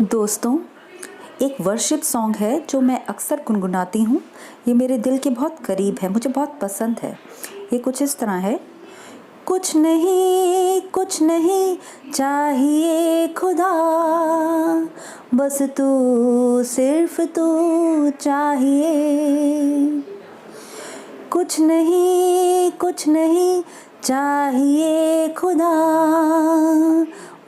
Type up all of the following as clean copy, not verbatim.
दोस्तों, एक worship song है जो मैं अक्सर गुनगुनाती हूँ। ये मेरे दिल के बहुत करीब है, मुझे बहुत पसंद है। ये कुछ इस तरह है। कुछ नहीं चाहिए खुदा, बस तू, सिर्फ तू चाहिए। कुछ नहीं चाहिए खुदा,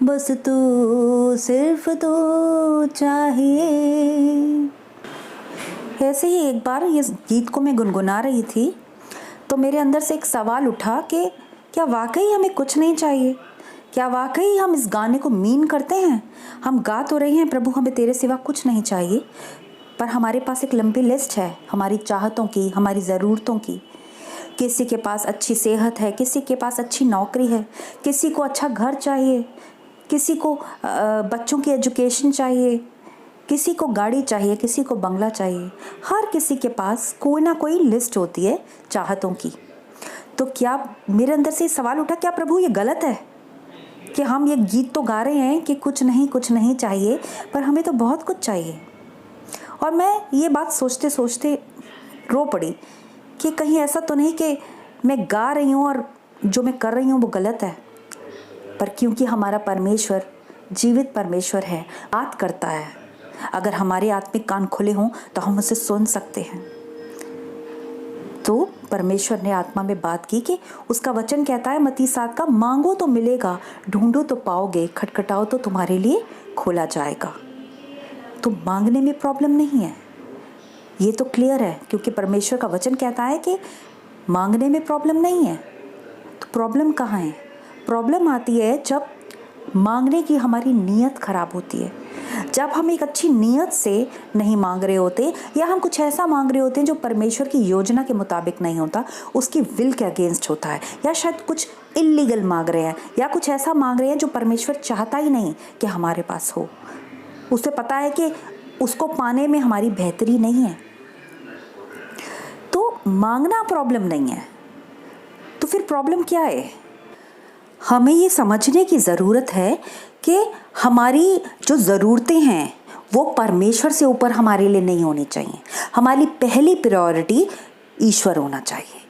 बस तू, सिर्फ तू चाहिए। ऐसे ही एक बार इस गीत को मैं गुनगुना रही थी तो मेरे अंदर से एक सवाल उठा कि क्या वाकई हमें कुछ नहीं चाहिए? क्या वाकई हम इस गाने को मीन करते हैं? हम गा तो रहे हैं, प्रभु हमें तेरे सिवा कुछ नहीं चाहिए, पर हमारे पास एक लंबी लिस्ट है हमारी चाहतों की, हमारी ज़रूरतों की। किसी के पास अच्छी सेहत है, किसी के पास अच्छी नौकरी है, किसी को अच्छा घर चाहिए, किसी को बच्चों की एजुकेशन चाहिए, किसी को गाड़ी चाहिए, किसी को बंगला चाहिए। हर किसी के पास कोई ना कोई लिस्ट होती है चाहतों की। तो क्या मेरे अंदर से सवाल उठा, क्या प्रभु ये गलत है कि हम ये गीत तो गा रहे हैं कि कुछ नहीं चाहिए, पर हमें तो बहुत कुछ चाहिए। और मैं ये बात सोचते सोचते रो पड़ी कि कहीं ऐसा तो नहीं कि मैं गा रही हूँ और जो मैं कर रही हूँ वो गलत है। पर क्योंकि हमारा परमेश्वर जीवित परमेश्वर है, बात करता है। अगर हमारे आत्मिक कान खुले हों तो हम उसे सुन सकते हैं। तो परमेश्वर ने आत्मा में बात की कि उसका वचन कहता है मत्ती 7 का, मांगो तो मिलेगा, ढूंढो तो पाओगे, खटखटाओ तो तुम्हारे लिए खोला जाएगा। तो मांगने में प्रॉब्लम नहीं है, ये तो क्लियर है, क्योंकि परमेश्वर का वचन कहता है कि मांगने में प्रॉब्लम नहीं है। तो प्रॉब्लम कहाँ है? प्रॉब्लम आती है जब मांगने की हमारी नीयत खराब होती है, जब हम एक अच्छी नीयत से नहीं मांग रहे होते, या हम कुछ ऐसा मांग रहे होते हैं जो परमेश्वर की योजना के मुताबिक नहीं होता, उसकी विल के अगेंस्ट होता है, या शायद कुछ इल्लीगल मांग रहे हैं, या कुछ ऐसा मांग रहे हैं जो परमेश्वर चाहता ही नहीं कि हमारे पास हो। उसे पता है कि उसको पाने में हमारी बेहतरी नहीं है। तो मांगना प्रॉब्लम नहीं है, तो फिर प्रॉब्लम क्या है? हमें ये समझने की ज़रूरत है कि हमारी जो ज़रूरतें हैं वो परमेश्वर से ऊपर हमारे लिए नहीं होनी चाहिए। हमारी पहली प्रायोरिटी ईश्वर होना चाहिए।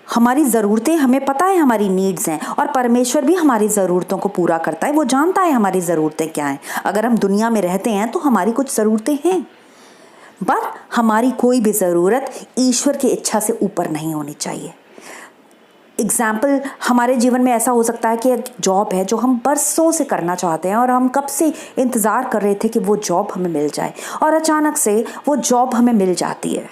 हमारी ज़रूरतें, हमें पता है हमारी नीड्स हैं, और परमेश्वर भी हमारी ज़रूरतों को पूरा करता है। वो जानता है हमारी ज़रूरतें क्या हैं। अगर हम दुनिया में रहते हैं तो हमारी कुछ ज़रूरतें हैं, पर हमारी कोई भी ज़रूरत ईश्वर की इच्छा से ऊपर नहीं होनी चाहिए। एग्जाम्पल, हमारे जीवन में ऐसा हो सकता है कि एक जॉब है जो हम बरसों से करना चाहते हैं और हम कब से इंतज़ार कर रहे थे कि वो जॉब हमें मिल जाए, और अचानक से वो जॉब हमें मिल जाती है।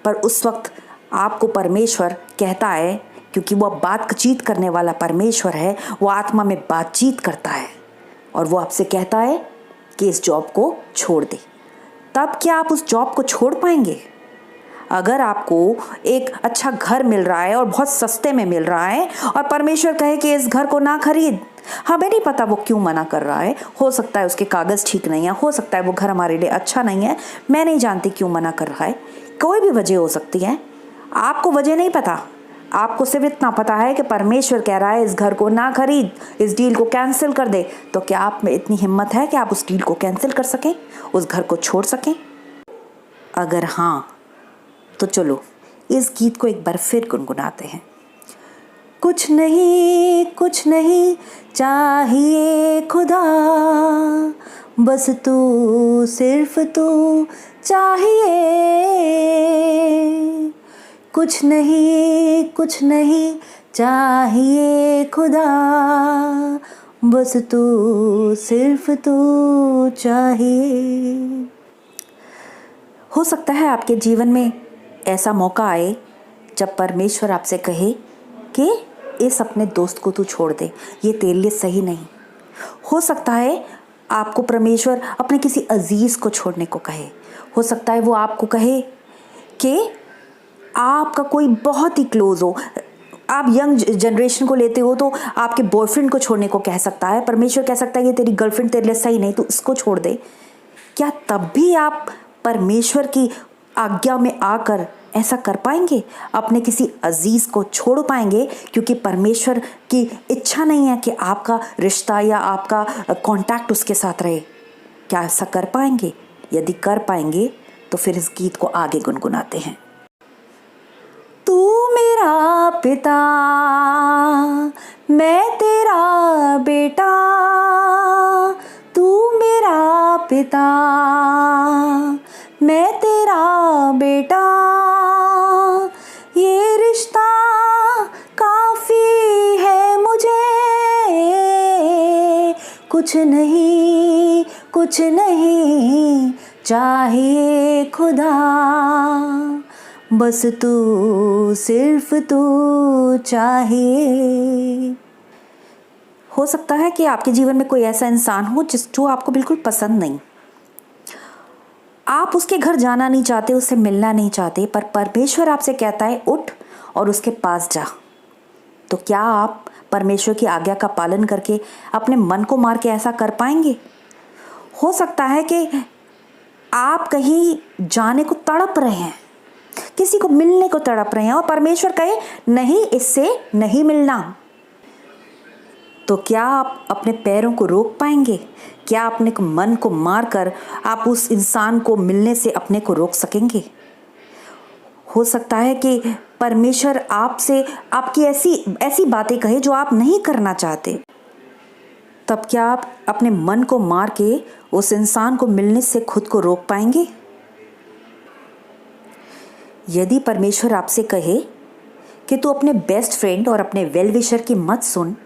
पर उस वक्त आपको परमेश्वर कहता है, क्योंकि वो बातचीत करने वाला परमेश्वर है, वो आत्मा में बातचीत करता है और वो आपसे कहता है कि इस जॉब को छोड़ दे। तब क्या आप उस जॉब को छोड़ पाएंगे? अगर आपको एक अच्छा घर मिल रहा है और बहुत सस्ते में मिल रहा है, और परमेश्वर कहे कि इस घर को ना खरीद, हमें नहीं पता वो क्यों मना कर रहा है। हो सकता है उसके कागज़ ठीक नहीं है, हो सकता है वो घर हमारे लिए अच्छा नहीं है, मैं नहीं जानती क्यों मना कर रहा है। कोई भी वजह हो सकती है, आपको वजह नहीं पता। आपको सिर्फ इतना पता है कि परमेश्वर कह रहा है इस घर को ना खरीद, इस डील को कैंसिल कर दे। तो क्या आप में इतनी हिम्मत है कि आप उस डील को कैंसिल कर सकें, उस घर को छोड़ सकें? अगर हाँ, तो चलो इस गीत को एक बार फिर गुनगुनाते हैं। कुछ नहीं चाहिए खुदा, बस तू, सिर्फ तू चाहिए। कुछ नहीं चाहिए खुदा, बस तू, सिर्फ तू चाहिए। हो सकता है आपके जीवन में ऐसा मौका आए जब परमेश्वर आपसे कहे कि इस अपने दोस्त को तू छोड़ दे, ये तेरे लिए सही नहीं। हो सकता है आपको परमेश्वर अपने किसी अजीज़ को छोड़ने को कहे। हो सकता है वो आपको कहे कि आपका कोई बहुत ही क्लोज हो, आप यंग जनरेशन को लेते हो तो आपके बॉयफ्रेंड को छोड़ने को कह सकता है। परमेश्वर कह सकता है ये तेरी गर्लफ्रेंड तेरे लिए सही नहीं, तो इसको छोड़ दे। क्या तब भी आप परमेश्वर की आज्ञा में आकर ऐसा कर पाएंगे? अपने किसी अजीज़ को छोड़ पाएंगे? क्योंकि परमेश्वर की इच्छा नहीं है कि आपका रिश्ता या आपका कांटेक्ट उसके साथ रहे। क्या ऐसा कर पाएंगे? यदि कर पाएंगे तो फिर इस गीत को आगे गुनगुनाते हैं। तू मेरा पिता, मैं तेरा बेटा, तू मेरा पिता, मैं तेरा बेटा, ये रिश्ता काफ़ी है मुझे, कुछ नहीं चाहिए खुदा, बस तू, सिर्फ तू चाहिए। हो सकता है कि आपके जीवन में कोई ऐसा इंसान हो जो आपको बिल्कुल पसंद नहीं, आप उसके घर जाना नहीं चाहते, उससे मिलना नहीं चाहते, पर परमेश्वर आपसे कहता है उठ और उसके पास जा। तो क्या आप परमेश्वर की आज्ञा का पालन करके अपने मन को मार के ऐसा कर पाएंगे? हो सकता है कि आप कहीं जाने को तड़प रहे हैं, किसी को मिलने को तड़प रहे हैं और परमेश्वर कहे नहीं, इससे नहीं मिलना। तो क्या आप अपने पैरों को रोक पाएंगे? क्या अपने मन को मार कर आप उस इंसान को मिलने से अपने को रोक सकेंगे? हो सकता है कि परमेश्वर आपसे आपकी ऐसी बातें कहे जो आप नहीं करना चाहते। तब क्या आप अपने मन को मार के उस इंसान को मिलने से खुद को रोक पाएंगे? यदि परमेश्वर आपसे कहे कि तू अपने बेस्ट फ्रेंड और अपने वेल विशर की मत सुन,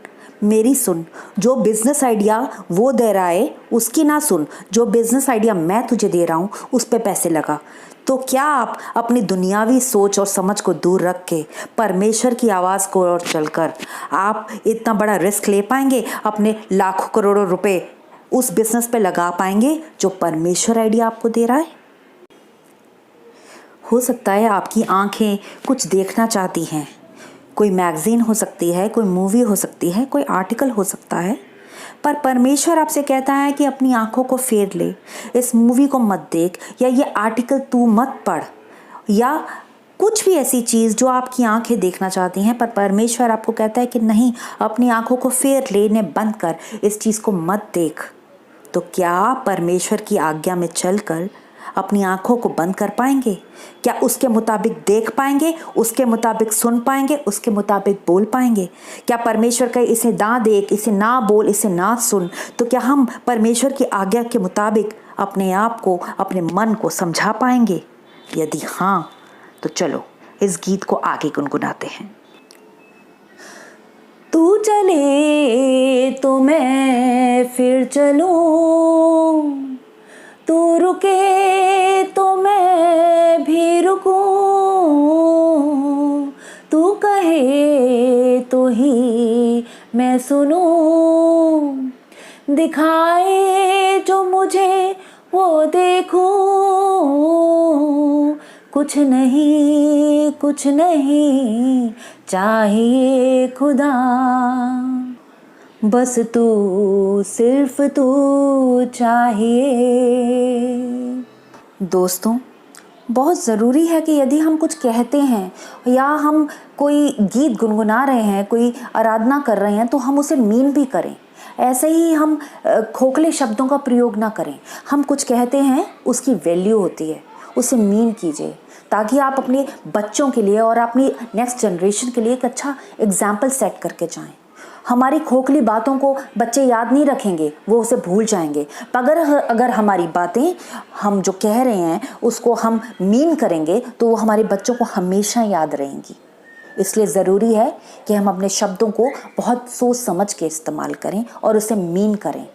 मेरी सुन, जो बिजनेस आइडिया वो दे रहा है उसकी ना सुन, जो बिजनेस आइडिया मैं तुझे दे रहा हूँ उस पे पैसे लगा, तो क्या आप अपनी दुनियावी सोच और समझ को दूर रख के परमेश्वर की आवाज़ को ओर चलकर आप इतना बड़ा रिस्क ले पाएंगे? अपने लाखों करोड़ों रुपए उस बिजनेस पे लगा पाएंगे जो परमेश्वर आइडिया आपको दे रहा है? हो सकता है आपकी आंखें कुछ देखना चाहती हैं, कोई मैगज़ीन हो सकती है, कोई मूवी हो सकती है, कोई आर्टिकल हो सकता है, पर परमेश्वर आपसे कहता है कि अपनी आंखों को फेर ले, इस मूवी को मत देख, या ये आर्टिकल तू मत पढ़, या कुछ भी ऐसी चीज़ जो आपकी आंखें देखना चाहती हैं, पर परमेश्वर आपको कहता है कि नहीं, अपनी आंखों को फेर ले, इन्हें बंद कर, इस चीज़ को मत देख। तो क्या आप परमेश्वर की आज्ञा में चलकर अपनी आंखों को बंद कर पाएंगे? क्या उसके मुताबिक देख पाएंगे, उसके मुताबिक सुन पाएंगे, उसके मुताबिक बोल पाएंगे? क्या परमेश्वर कहे इसे ना देख, इसे ना बोल, इसे ना सुन, तो क्या हम परमेश्वर की आज्ञा के मुताबिक अपने आप को, अपने मन को समझा पाएंगे? यदि हाँ, तो चलो इस गीत को आगे गुनगुनाते हैं। तू चले तो मैं फिर चलूं, तू रुके तो मैं भी रुकूं, तू कहे तो ही मैं सुनूं, दिखाए जो मुझे वो देखूं, कुछ नहीं चाहिए खुदा, बस तू, सिर्फ तू चाहिए। दोस्तों, बहुत ज़रूरी है कि यदि हम कुछ कहते हैं या हम कोई गीत गुनगुना रहे हैं, कोई आराधना कर रहे हैं, तो हम उसे मीन भी करें। ऐसे ही हम खोखले शब्दों का प्रयोग ना करें। हम कुछ कहते हैं, उसकी वैल्यू होती है, उसे मीन कीजिए, ताकि आप अपने बच्चों के लिए और अपनी नेक्स्ट जनरेशन के लिए एक अच्छा एग्जाम्पल सेट करके जाएं। हमारी खोखली बातों को बच्चे याद नहीं रखेंगे, वो उसे भूल जाएंगे। अगर हमारी बातें हम जो कह रहे हैं उसको हम मीन करेंगे तो वो हमारे बच्चों को हमेशा याद रहेंगी। इसलिए ज़रूरी है कि हम अपने शब्दों को बहुत सोच समझ के इस्तेमाल करें और उसे मीन करें।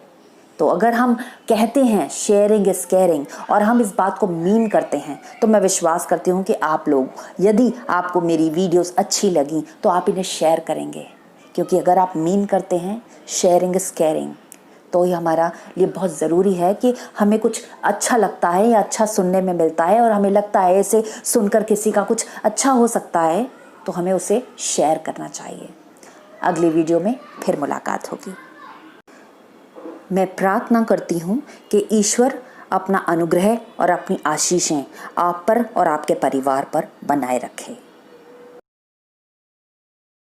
तो अगर हम कहते हैं शेयरिंग इज़ केयरिंग और हम इस बात को मीन करते हैं, तो मैं विश्वास करती हूँ कि आप लोग, यदि आपको मेरी वीडियोस अच्छी लगी तो आप इन्हें शेयर करेंगे, क्योंकि अगर आप मीन करते हैं शेयरिंग इज़ केयरिंग, तो ये हमारा लिए बहुत ज़रूरी है कि हमें कुछ अच्छा लगता है या अच्छा सुनने में मिलता है और हमें लगता है इसे सुनकर किसी का कुछ अच्छा हो सकता है, तो हमें उसे शेयर करना चाहिए। अगली वीडियो में फिर मुलाकात होगी। मैं प्रार्थना करती हूँ कि ईश्वर अपना अनुग्रह और अपनी आशीषें आप पर और आपके परिवार पर बनाए रखे।